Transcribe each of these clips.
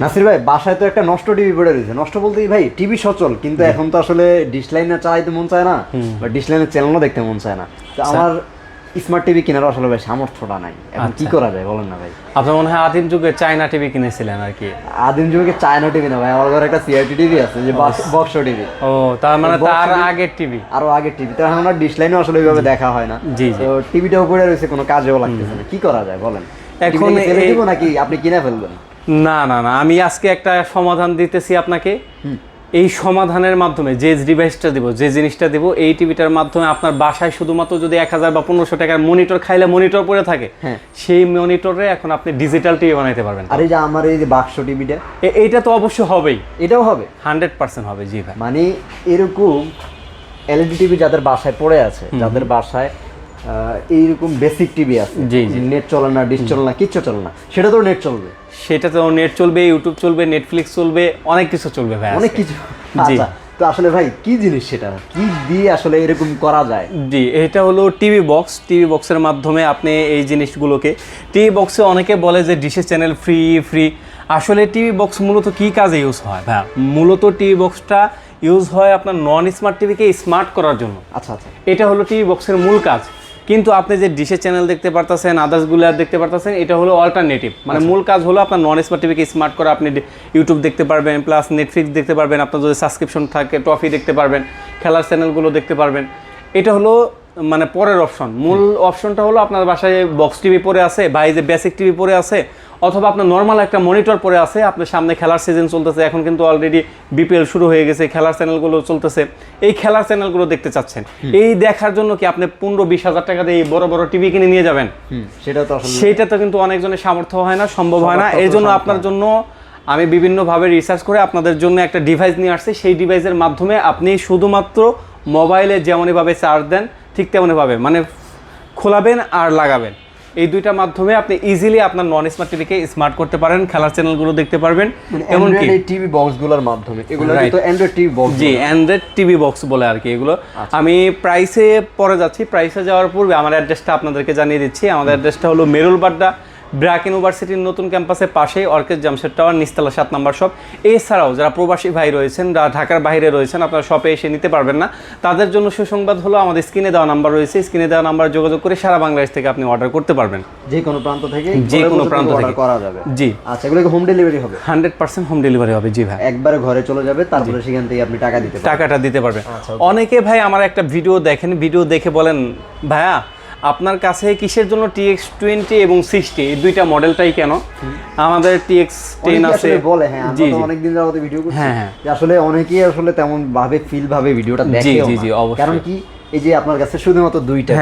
নাসির ভাই, বাসায় তো একটা নষ্ট টিভি পড়ে রয়েছে। নষ্ট বলতে ভাই টিভি সচল, কিন্তু এখন তো আসলে ডিশ লাইনে চালাইতে মন চায় না, বা ডিশ লাইনের চ্যানেলও দেখতে মন চায় না। তো আমার স্মার্ট টিভি কেনার আসলে ভাই সামর্থ্যটা নাই। এখন কি করা যায় বলেন না ভাই? আপনার মনে হয় আদিম যুগে চায়না টিভি কিনেছিলেন আর কি? আদিম যুগে চায়না টিভি না ভাই, আমার ঘরে একটা সিআরটি টিভি আছে, যে বক্স টিভি। ও, তার মানে তার আগের টিভি, আরো আগের টিভি। তো এখন আর ডিশ লাইনও আসলে ওইভাবে দেখা হয় না। জি জি। তো টিভিটাও পড়ে রয়েছে, কোনো কাজেও লাগতেছে না। কি করা যায় বলেন? এখন ফেলে দিব নাকি আপনি কিনে ফেলবেন? না না না, আমি আজকে একটা সমাধান দিতেছি আপনাকে। এই সমাধানের মাধ্যমে যে ডিভাইসটা দিব, যে জিনিসটা দিব, এই টিভিটার মাধ্যমে আপনার বাসায় শুধুমাত্র যদি 1000 বা 1500 টাকার মনিটর খাইলে মনিটর পড়ে থাকে, সেই মনিটরে এখন আপনি ডিজিটাল টিভি বানাইতে পারবেন। আর এই যে আমার এই যে বাক্স টিভিটা, এইটা তো অবশ্যই হবেই, এটাও হবে 100% হবে। জি ভাই, মানে এরকম এলইডি টিভি যাদের বাসায় পড়ে আছে, যাদের বাসায় এইরকম বেসিক টিভি আছে, জি জি, নেট চলে না, ডিশ চলে না, কিচ্ছু চলে না, সেটা তো নেট চলবে, সেটা তো নেট চলবে, ইউটিউব চলবে, নেটফ্লিক্স চলবে, অনেক কিছু চলবে ভাই, অনেক কিছু। জি। আচ্ছা, তো আসলে ভাই কি জিনিস, সেটা কি দিয়ে আসলে এরকম করা যায়? জি, এটা হলো টিভি বক্স। টিভি বক্সের মাধ্যমে আপনি এই জিনিসগুলোকে, টিভি বক্সে অনেকে বলে যে ডিশের চ্যানেল ফ্রি ফ্রি। আসলে টিভি বক্স মূলত কী কাজে ইউজ হয় ভাই? মূলত টিভি বক্সটা ইউজ হয় আপনার নন স্মার্ট টিভিকে স্মার্ট করার জন্য। আচ্ছা আচ্ছা, এটা হলো টিভি বক্সের মূল কাজ। কিন্তু আপনি যে ডিশের চ্যানেল দেখতে পারতেছেন, আদার্সগুলো আর দেখতে পারতেছেন, এটা হলো অল্টারনেটিভ। মানে মূল কাজ হলো আপনার নন স্মার্ট টিভিকে স্মার্ট করা। আপনি ইউটিউব দেখতে পারবেন, প্লাস নেটফ্লিক্স দেখতে পারবেন, আপনার যদি সাবস্ক্রিপশন থাকে টফি দেখতে পারবেন, খেলার চ্যানেলগুলো দেখতে পারবেন। এটা হলো মানে পরের অপশন। মূল অপশনটা হলো আপনার বাসায় বক্স টিভি পড়ে আছে, বা এই যে বেসিক টিভি পড়ে আছে, অথবা আপনার নর্মাল একটা মনিটর পড়ে আছে, আপনার সামনে খেলার সিজন চলতেছে, এখন কিন্তু অলরেডি বিপিএল শুরু হয়ে গেছে, খেলার চ্যানেলগুলো চলতেছে, এই খেলার চ্যানেলগুলো দেখতে চাচ্ছেন। এই দেখার জন্য কি আপনি 15-20 হাজার টাকা দিয়ে এই বড় বড় টিভি কিনে নিয়ে যাবেন? সেটা তো কিন্তু অনেকজনের সামর্থ্য হয় না, সম্ভব হয় না। এর জন্য আপনার জন্য আমি বিভিন্নভাবে রিসার্চ করে আপনাদের জন্য একটা ডিভাইস নিয়ে আসছি। সেই ডিভাইসের মাধ্যমে আপনি শুধুমাত্র মোবাইলে যেমনভাবে চার্জ দেন, ঠিক তেমনভাবে মানে খোলাবেন আর লাগাবেন। এই দুইটা মাধ্যমে আপনি ইজিলি আপনার নন স্মার্ট টিভিকে স্মার্ট করতে পারেন, খেলার চ্যানেলগুলো দেখতে পারবেন। এমনকি এই টিভি বক্সগুলোর মাধ্যমে, এগুলো তো অ্যান্ড্রয়েড টিভি বক্স। জি, অ্যান্ড্রয়েড টিভি বক্স বলে আর কি এগুলো। আমি প্রাইসে পরে যাচ্ছি, প্রাইসে যাওয়ার পূর্বে আমার অ্যাড্রেসটা আপনাদেরকে জানিয়ে দিচ্ছি। আমাদের অ্যাড্রেসটা হলো মেরুল বাড্ডা, ব্র্যাক ইউনিভার্সিটির নতুন ক্যাম্পাসের পাশেই, অর্কেস্ট জামশেদ টাওয়ার, নিচতলা 7 নম্বর শপ। এছাড়াও যারা প্রবাসী ভাই রয়েছেন, ঢাকার বাইরে রয়েছেন, আপনারা শপে এসে নিতে পারবেন না, তাদের জন্য সুসংবাদ হলো আমাদের স্ক্রিনে দেওয়া নাম্বার রয়েছে, স্ক্রিনে দেওয়া নাম্বার যোগাযোগ করে সারা বাংলাদেশ থেকে আপনি অর্ডার করতে পারবেন, যে কোনো প্রান্ত থেকে, যে কোনো প্রান্ত থেকে করা যাবে। জি। আচ্ছা, এগুলো কি হোম ডেলিভারি হবে? 100% হোম ডেলিভারি হবে। জি ভাই, একবারে ঘরে চলে যাবে, তারপরে সেখান থেকে আপনি টাকা দিতে পারবেন, টাকাটা দিতে পারবেন। অনেকে ভাই আমার একটা ভিডিও দেখেন, ভিডিও দেখে বলেন ভাইয়া আপনার কাছে কিসের জন্য TX20 এবং 60 এই দুইটা মডেলটাই কেন? আমাদের TX10 আছে বলে। হ্যাঁ, আমরা তো অনেকদিন যাবত ভিডিও করছি, যে আসলে অনেকেই আসলে তেমন ভাবে ফিল ভাবে ভিডিওটা দেখে। জি জি, অবশ্যই। কারণ কি, এই যে আপনার কাছে শুধুমাত্র দুইটা,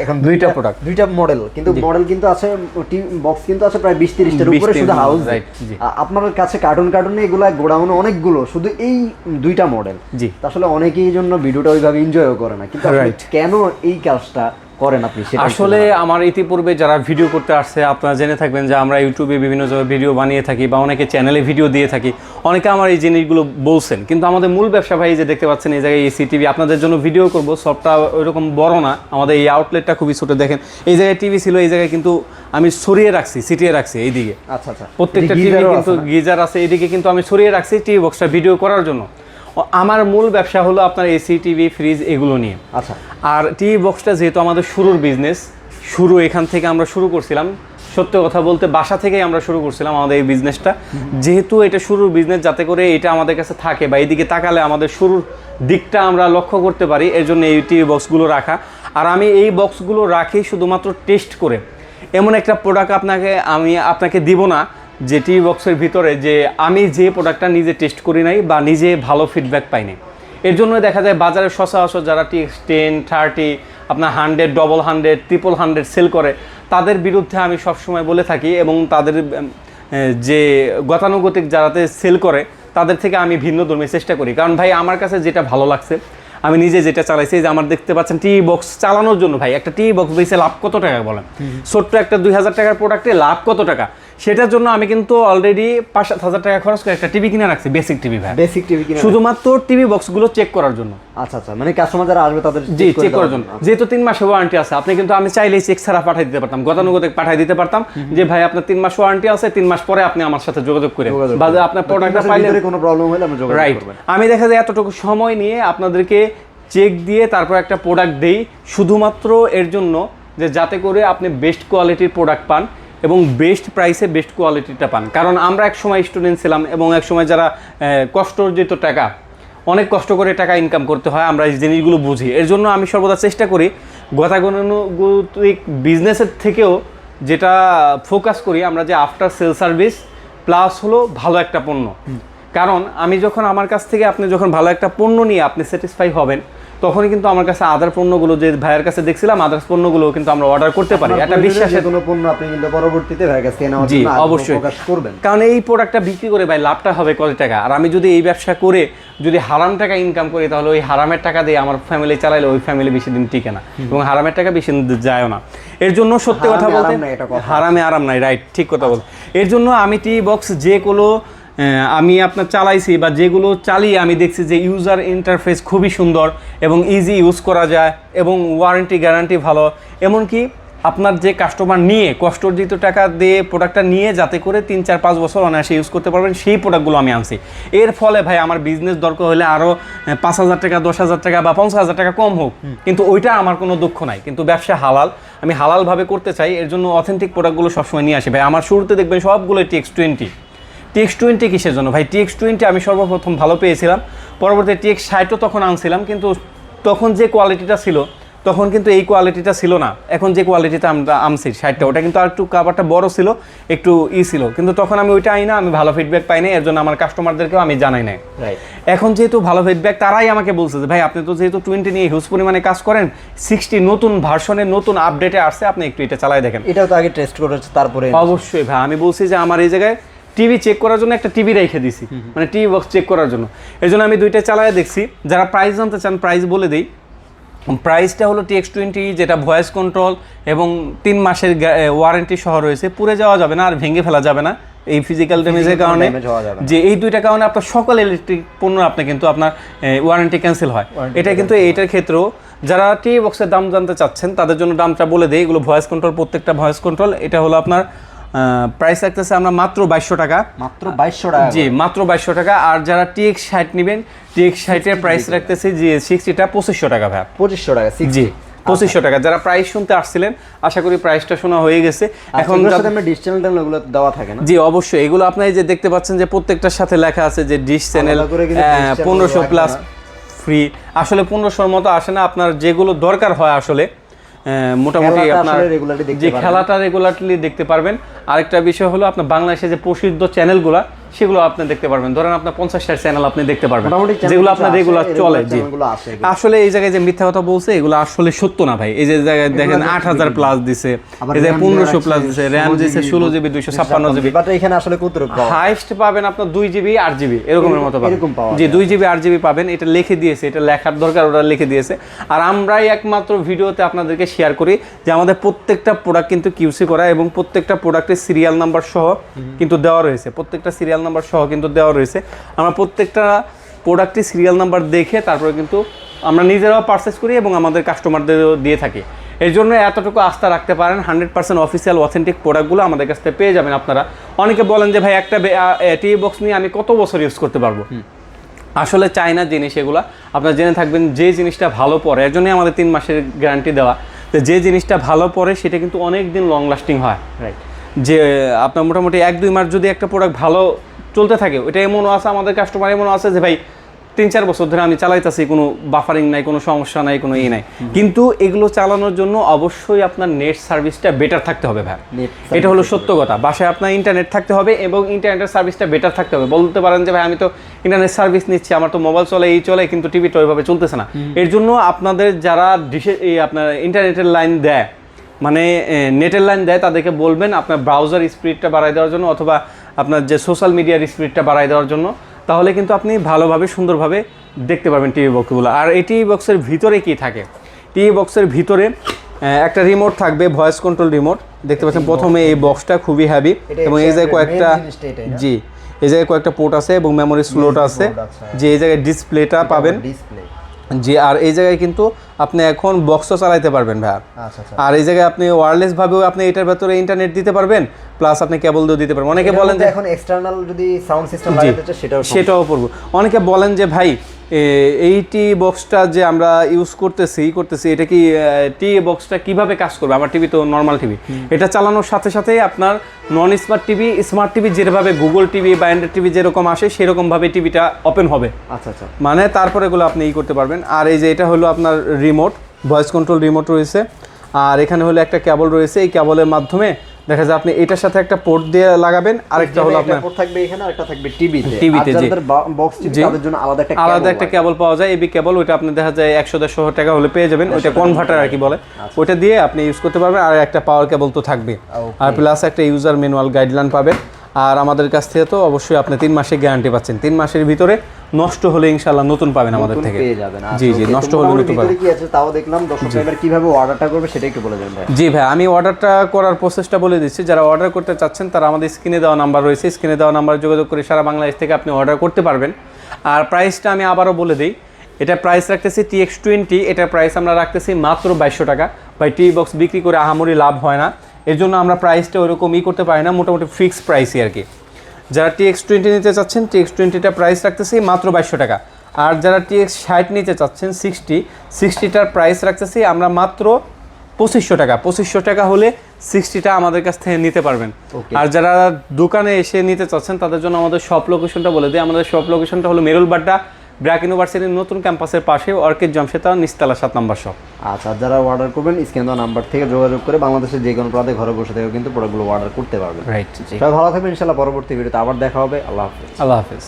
এখন দুইটা প্রোডাক্ট, দুইটা মডেল, কিন্তু মডেল কিন্তু আছে, বক্স কিন্তু আছে প্রায় 20-30টার উপরে শুধু হাউস। আপনার কাছে কার্টুনে এগুলা গোডাউনে অনেকগুলো, শুধু এই দুইটা মডেল। জি, আসলে অনেকেই এই জন্য ভিডিওটা ওইভাবে এনজয়ও করে না। কিন্তু কেন এই কাজটা করেন আপনি? আসলে আমার ইতিপূর্বে যারা ভিডিও করতে আসছে, আপনারা জেনে থাকবেন যে আমরা ইউটিউবে বিভিন্ন জায়গায় ভিডিও বানিয়ে থাকি, বা অনেকে চ্যানেলে ভিডিও দিয়ে থাকি, অনেকে আমার এই জিনিসগুলো বলছেন। কিন্তু আমাদের মূল ব্যবসা ভাই, যে দেখতে পাচ্ছেন এই জায়গায় এসি টিভি, আপনাদের জন্য ভিডিও করব, সবটা ওইরকম বড় না, আমাদের এই আউটলেটটা খুবই ছোট। দেখেন এই জায়গায় টিভি ছিল, এই জায়গায় কিন্তু আমি সরিয়ে রাখছি, সিটিয়ে রাখছি এইদিকে। আচ্ছা আচ্ছা, প্রত্যেকটা টিভি কিন্তু গিজার আছে, এইদিকে কিন্তু আমি সরিয়ে রাখছি টিভি বক্সটা ভিডিও করার জন্য। আমার মূল ব্যবসা হলো আপনার এসি টিভি ফ্রিজ এগুলো নিয়ে। আচ্ছা, আর টিভি বক্সটা যেহেতু আমাদের শুরুর বিজনেস, এখান থেকে আমরা শুরু করছিলাম, সত্য কথা বলতে বাসা থেকেই আমরা শুরু করছিলাম আমাদের এই বিজনেসটা। যেহেতু এটা শুরুর বিজনেস, যাতে করে এটা আমাদের কাছে থাকে, বা এইদিকে তাকালে আমাদের শুরুর দিকটা আমরা লক্ষ্য করতে পারি, এর জন্য এই টিভি বক্সগুলো রাখা। আর আমি এই বক্সগুলো রাখি শুধুমাত্র টেস্ট করে। এমন একটা প্রোডাক্ট আপনাকে দিব না যে টিভি বক্সের ভিতরে যে আমি যে প্রোডাক্টটা নিজে টেস্ট করি নাই, বা নিজে ভালো ফিডব্যাক পাইনি। এর জন্য দেখা যায় বাজারে সচরাচর যারা TX10, 30, আপনার 100, 100, 100 সেল করে, তাদের বিরুদ্ধে আমি সবসময় বলে থাকি, এবং তাদের যে গতানুগতিক যারাতে সেল করে তাদের থেকে আমি ভিন্ন ধর্মের চেষ্টা করি। কারণ ভাই আমার কাছে যেটা ভালো লাগছে, আমি নিজে যেটা চালাইছি, যে আমার দেখতে পাচ্ছেন টিভি বক্স চালানোর জন্য ভাই একটা টিভি বক্স বেচে লাভ কত টাকা বলেন? ছোট্ট একটা 2000 টাকার প্রোডাক্টে লাভ কত টাকা? সেটার জন্য আমি কিন্তু অলরেডি 5-7 হাজার টাকা খরচ করে একটা টিভি কিনে রাখছি, বেসিক টিভি ভাই, বেসিক টিভি কিনে শুধুমাত্র টিভি বক্সগুলো চেক করার জন্য। আচ্ছা আচ্ছা, মানে কাস্টমার যারা আসবে তাদের জি চেক করার জন্য, যেহেতু 3 মাসের ওয়ারেন্টি আছে, আপনি কিন্তু আমি চাইলেই চেক ছাড়া পাঠিয়ে দিতে পারতাম, গতানুগতিক পাঠিয়ে দিতে পারতাম যে ভাই আপনার 3 মাস ওয়ারেন্টি আছে, 3 মাস পরে আপনি আমার সাথে যোগাযোগ করে বা আপনার প্রোডাক্টটা পাইলে কোনো প্রবলেম হলে আমরা যোগাযোগ রাইট। করবেন। আমি দেখা যায় এতটুকু সময় নিয়ে আপনাদেরকে চেক দিয়ে তারপর একটা প্রোডাক্ট দেই, শুধুমাত্র এর জন্য যে যাতে করে আপনি বেস্ট কোয়ালিটির প্রোডাক্ট পান এবং বেস্ট প্রাইসে বেস্ট কোয়ালিটিটা পান। কারণ আমরা এক সময় স্টুডেন্ট ছিলাম এবং এক সময় যারা কষ্ট অর্জিত টাকা, অনেক কষ্ট করে টাকা ইনকাম করতে হয়, আমরা এই জিনিসগুলো বুঝি। এর জন্য আমি সর্বদা চেষ্টা করি গতানুগতিক বিজনেসের থেকেও যেটা ফোকাস করি আমরা, যে আফটার সেল সার্ভিস প্লাস হলো ভালো একটা পণ্য। কারণ আমি যখন আমার কাছ থেকে আপনি যখন ভালো একটা পণ্য নিয়ে আপনি স্যাটিসফাই হবেন, তখনই কিন্তু আমার কাছে আদার পণ্যগুলো যে ভাইয়ের কাছে দেখছিলাম আদার্স পণ্যগুলো কিন্তু আমরা অর্ডার করতে পারি। এটা বিশ্বাসের কোনো পণ্য আপনি কিন্তু পরবর্তীতে ভাইয়ের কাছে নেওয়ার জি জন্য অবশ্যই প্রকাশ করবেন। কারণ এই প্রোডাক্টটা বিক্রি করে ভাই লাভটা হবে কত টাকা, আর আমি যদি এই ব্যবসা করে যদি হারাম টাকা ইনকাম করি, তাহলে ওই হারামের টাকা দিয়ে আমার ফ্যামিলি চালাইলে ওই ফ্যামিলি বেশি দিন টিকে না এবং হারামের টাকা বেশি দিন যায়ও না। এর জন্য সত্যি কথা বলতে হারামে আরাম নাই, রাইট, ঠিক কথা বলতে। এর জন্য আমি টি বক্স যেগুলো আমি আপনার চালাইছি বা যেগুলো চালিয়ে আমি দেখছি যে ইউজার ইন্টারফেস খুবই সুন্দর এবং ইজি ইউজ করা যায় এবং ওয়ারেন্টি গ্যারান্টি ভালো, এমনকি আপনার যে কাস্টমার নিয়ে কষ্ট অর্জিত টাকা দিয়ে প্রোডাক্টটা নিয়ে যাতে করে 3-4-5 বছর অনায়াসে ইউজ করতে পারবেন, সেই প্রোডাক্টগুলো আমি আনছি। এর ফলে ভাই আমার বিজনেস দরকার হলে আরও 5,000 টাকা, 10,000 টাকা বা 50,000 টাকা কম হোক, কিন্তু ওইটা আমার কোনো দুঃখ নাই। কিন্তু ব্যবসা হালাল, আমি হালালভাবে করতে চাই, এর জন্য অথেন্টিক প্রোডাক্টগুলো সবসময় নিয়ে আসি ভাই। আমার শুরুতে দেখবেন সবগুলো TX20। TX20 কিসের জন্য ভাই? TX20 আমি সর্বপ্রথম ভালো পেয়েছিলাম, পরবর্তীতে TX60ও তখন আনছিলাম, কিন্তু তখন যে কোয়ালিটিটা ছিল তখন কিন্তু এই কোয়ালিটিটা ছিল না। এখন যে কোয়ালিটিটা আমরা আনছি 60টা, ওটা কিন্তু আর একটু কাভারটা বড় ছিল, একটু ছিল, কিন্তু তখন আমি ওইটা আই না, আমি ভালো ফিডব্যাক পাই না, এর জন্য আমার কাস্টমারদেরকেও আমি জানাই নাই। এখন যেহেতু ভালো ফিডব্যাক, তারাই আমাকে বলছে যে ভাই আপনি তো যেহেতু 20 নিয়ে হিউজ পরিমাণে কাজ করেন, 60 নতুন ভার্সনের নতুন আপডেটে আসছে, আপনি একটু এটা চালাই দেখেন। এটাও তো আগে টেস্ট করেছে তারপরে? অবশ্যই ভাই, আমি বলছি যে আমার এই জায়গায় টিভি চেক করার জন্য একটা টিভি রেখে দিছি, মানে টিভি বক্স চেক করার জন্য। এই জন্য আমি 2টা চালায় দেখছি। যারা প্রাইস জানতে চান প্রাইস বলে দিই। প্রাইসটা হলো TX20, যেটা ভয়েস কন্ট্রোল এবং 3 মাসের ওয়ারেন্টি সহ রয়েছে, পুড়ে যাওয়া যাবে না আর ভেঙে ফেলা যাবে না এই ফিজিক্যাল ড্যামেজের কারণে। যে এই 2টা কারণে আপনার সকল ইলেকট্রিক পণ্য আপনি কিন্তু আপনার ওয়ারেন্টি ক্যান্সেল হয়। এটা কিন্তু এইটার ক্ষেত্রেও যারা টিভি বক্সের দাম জানতে চাচ্ছেন তাদের জন্য দামটা বলে দেই। এগুলো ভয়েস কন্ট্রোল, প্রত্যেকটা ভয়েস কন্ট্রোল। এটা হলো আপনার প্রাইস রাখতেছে আমরা মাত্র 2200 টাকা। মাত্র 2200 টাকা? জি মাত্র 2200 টাকা। আর যারা TX60 নেবেন, TX60 এর প্রাইস রাখতেছে যে 60টা 2500 টাকা ভাই। 2500 টাকা? জি 2500 টাকা। যারা প্রাইস শুনতে আসছিলেন, আশা করি প্রাইসটা শোনা হয়ে গেছে। এখন আমরা ডিশ চ্যানেল এগুলো দেওয়া থাকে না? জি অবশ্যই, এগুলো আপনারা যে দেখতে পাচ্ছেন যে প্রত্যেকটার সাথে লেখা আছে যে ডিশ চ্যানেল 1500 প্লাস ফ্রি। আসলে 1500-র মতো আসে না, আপনার যেগুলো দরকার হয় আসলে মোটামুটি আপনার যে খেলাটা রেগুলারলি দেখতে পারবেন। আরেকটা বিষয় হলো আপনার বাংলাদেশে যে প্রসিদ্ধ চ্যানেলগুলো সেগুলো আপনি দেখতে পারবেন। ধরেন আপনার 50টা চ্যানেল আপনি দেখতে পারবেন যেগুলো আপনার রেগুলার চলে। জি আসলে এই জায়গায় যে মিথ্যা কথা বলছে এগুলো আসলে সত্য না ভাই। এই যে জায়গায় দেখেন 8000 প্লাস দিছে, এই যে 1500 প্লাস দিছে, RAM দিছে 16GB 256GB, বাট এখানে আসলে কত হাইস্ট পাবেন আপনার 2GB 8GB এরকমের মতো পাবেন। জি 2GB 8GB পাবেন। এটা লিখে দিয়েছে, এটা লেখার দরকার, ওটা লিখে দিয়েছে। আর আমরাই একমাত্র ভিডিওতে আপনাদেরকে শেয়ার করি যে আমাদের প্রত্যেকটা প্রোডাক্ট কিন্তু QC করা এবং প্রত্যেকটা প্রোডাক্টের সিরিয়াল নাম্বার সহ কিন্তু দেওয়া রয়েছে। প্রত্যেকটা সিরিয়াল নাম্বার সহ কিন্তু দেওয়া রয়েছে। আমরা প্রত্যেকটা প্রোডাক্টের সিরিয়াল নাম্বার দেখে তারপরে কিন্তু আমরা নিজেরাও পারচেস করি এবং আমাদের কাস্টমারদেরও দিয়ে থাকি। এর জন্য এতটুকু আস্থা রাখতে পারেন, 100% অফিসিয়াল অথেন্টিক প্রোডাক্টগুলো আমাদের কাছ থেকে পেয়ে যাবেন আপনারা। অনেকে বলেন যে ভাই একটা টিভি বক্স নিয়ে আমি কত বছর ইউজ করতে পারবো? আসলে চায়না জিনিস এগুলো, আপনারা জেনে থাকবেন যে জিনিসটা ভালো পড়ে, এর জন্যই আমাদের 3 মাসের গ্যারান্টি দেওয়া। তো যে জিনিসটা ভালো পড়ে সেটা কিন্তু অনেক দিন লং লাস্টিং হয়। রাইট, যে আপনার মোটামুটি 1-2 মাস যদি একটা প্রোডাক্ট ভালো চলতে থাকে, ওইটা এমনও আছে আমাদের কাস্টমার এমনও আছে যে ভাই 3-4 বছর ধরে আমি চালাইতেছি, কোনো বাফারিং নাই, কোনো সমস্যা নাই, কোনো নাই। কিন্তু এগুলো চালানোর জন্য অবশ্যই আপনার নেট সার্ভিসটা বেটার থাকতে হবে ভাই। এটা হলো সত্য কথা। বাসায় আপনার ইন্টারনেট থাকতে হবে এবং ইন্টারনেটের সার্ভিসটা বেটার থাকতে হবে। বলতে পারেন যে ভাই আমি তো ইন্টারনেট সার্ভিস নিচ্ছি, আমার তো মোবাইল চলে, এই চলে, কিন্তু টিভিটা ওইভাবে চলতেছে না। এর জন্য আপনাদের যারা ডিশে আপনার ইন্টারনেটের লাইন দেয়, মানে নেটের লাইন দেয়, তাদেরকে বলবেন আপনার ব্রাউজার স্পিডটা বাড়াই দেওয়ার জন্য অথবা আপনার যে সোশ্যাল মিডিয়ার স্পিডটা বাড়াই দেওয়ার জন্য। তাহলে কিন্তু আপনি ভালোভাবে সুন্দরভাবে দেখতে পারবেন টিভি বক্সগুলো। আর এই টিভি বক্সের ভিতরে কি থাকে? টিভি বক্সের ভিতরে একটা রিমোট থাকবে, ভয়েস কন্ট্রোল রিমোট, দেখতে পাচ্ছেন প্রথমে এই বক্সটা খুবই হেভি এবং এই জায়গায় কয়েকটা জি এই জায়গায় কয়েকটা পোর্ট আছে এবং মেমোরি স্লট আছে যে এই জায়গায় ডিসপ্লেটা পাবেন ডিসপ্লে জি। আর এই জায়গায় কিন্তু আপনি এখন বক্সও চালাতে পারবেন ভাই। আচ্ছা আচ্ছা। আর এই জায়গায় আপনি ওয়্যারলেস ভাবেও আপনি এটার ভেতরে ইন্টারনেট দিতে পারবেন, প্লাস আপনি কেবল দিয়েও দিতে পারবেন। অনেকে বলেন যে এখন এক্সটারনাল যদি সাউন্ড সিস্টেম লাগাতে চাই সেটাও পড়বো। অনেকে বলেন যে ভাই এইটি বক্সটা যে আমরা ইউজ করতেছি এটা কি টি বক্সটা কিভাবে কাজ করবে? আমার টিভি তো নর্মাল টিভি, এটা চালানোর সাথে সাথেই আপনার নন স্মার্ট টিভি যেভাবে গুগল টিভি বা অ্যান্ড্রয়েড টিভি যেরকম আসে সেরকম ভাবে টিভিটা ওপেন হবে। আচ্ছা আচ্ছা। মানে তারপরে এগুলো আপনি করতে পারবেন। আর এই যে এটা হলো আপনার রিমোট, ভয়েস কন্ট্রোল রিমোট রয়েছে। আর এখানে হলো একটা কেবল রয়েছে, এই কেবলের মাধ্যমে দেখা যায় আপনি এটার সাথে একটা পোর্ট দিয়ে লাগাবেন, আরেকটা হলো আপনার পোর্ট থাকবে এখানে, আরেকটা থাকবে টিভিতে। জি যাদের বক্স টিভি তাদের জন্য আলাদা একটা কেবল পাওয়া যায়, এবি কেবল। ওইটা আপনি দেখা যায় 100-150 টাকা হলে পেয়ে যাবেন, ওইটা কনভার্টার আর কি বলে, ওইটা দিয়ে আপনি ইউজ করতে পারবেন। আর একটা পাওয়ার কেবল তো থাকবে, আর প্লাস একটা ইউজার ম্যানুয়াল গাইডলাইন পাবেন। আর আমাদের কাছ থেকে তো অবশ্যই আপনি 3 মাসের গ্যারান্টি পাচ্ছেন। 3 মাসের ভিতরে নষ্ট হলে ইনশাআল্লাহ নতুন পাবেন আমাদের থেকে, পেয়ে যাবেন। জি জি, নষ্ট হলে নতুন পাবেন। কি আছে তাও দেখলাম, দর্শক ভাইরা কিভাবে অর্ডারটা করবে সেটা একটু বলে দেন ভাই। জি ভাই, আমি অর্ডারটা করার প্রসেসটা বলে দিচ্ছি। যারা অর্ডার করতে চাচ্ছেন তারা আমাদের স্ক্রিনে দেওয়া নাম্বার রয়েছে, স্ক্রিনে দেওয়া নাম্বার যোগাযোগ করে সারা বাংলাদেশ থেকে আপনি অর্ডার করতে পারবেন। আর প্রাইসটা আমি আবারও বলে দিই, এটা প্রাইস রাখতেছি TX20, এটার প্রাইস আমরা রাখতেছি মাত্র 2200 টাকা। ভাই টিভি বক্স বিক্রি করে আহামরি লাভ হয় না, এর জন্য আমরা প্রাইসটা ওরকমই করতে পারি না, মোটামুটি ফিক্সড প্রাইসই আর কি। যারা TX20 নিতে চাচ্ছেন TX20টা প্রাইস রাখতেছি মাত্র 2200 টাকা। আর যারা TX60 নিতে চাচ্ছেন 60টার প্রাইস রাখতেছি আমরা মাত্র 2500 টাকা। 2500 টাকা হলে 60টা আমাদের কাছ থেকে নিতে পারবেন। আর যারা দোকানে এসে নিতে চাচ্ছেন তাদের জন্য আমাদের শপ লোকেশনটা বলে দিই। আমাদের শপ লোকেশনটা হলো মেরুলবাড্ডা ব্র্যাক ইউনিভার্সিটির নতুন ক্যাম্পাসের পাশে, অর্কিড জামশেদা, নিচতলা 7 নম্বর শপ। আচ্ছা, যারা অর্ডার করবেন স্ক্রিনে দেওয়া নাম্বার থেকে যোগাযোগ করে বাংলাদেশের যে কোনো প্রান্তে ঘরে বসে থেকেও কিন্তু প্রোডাক্টগুলো অর্ডার করতে পারবেন। রাইট, সবাই ভালো থাকবেন, ইনশাআল্লাহ পরবর্তী ভিডিওতে আবার দেখা হবে। আল্লাহ হাফেজ। আল্লাহ হাফেজ।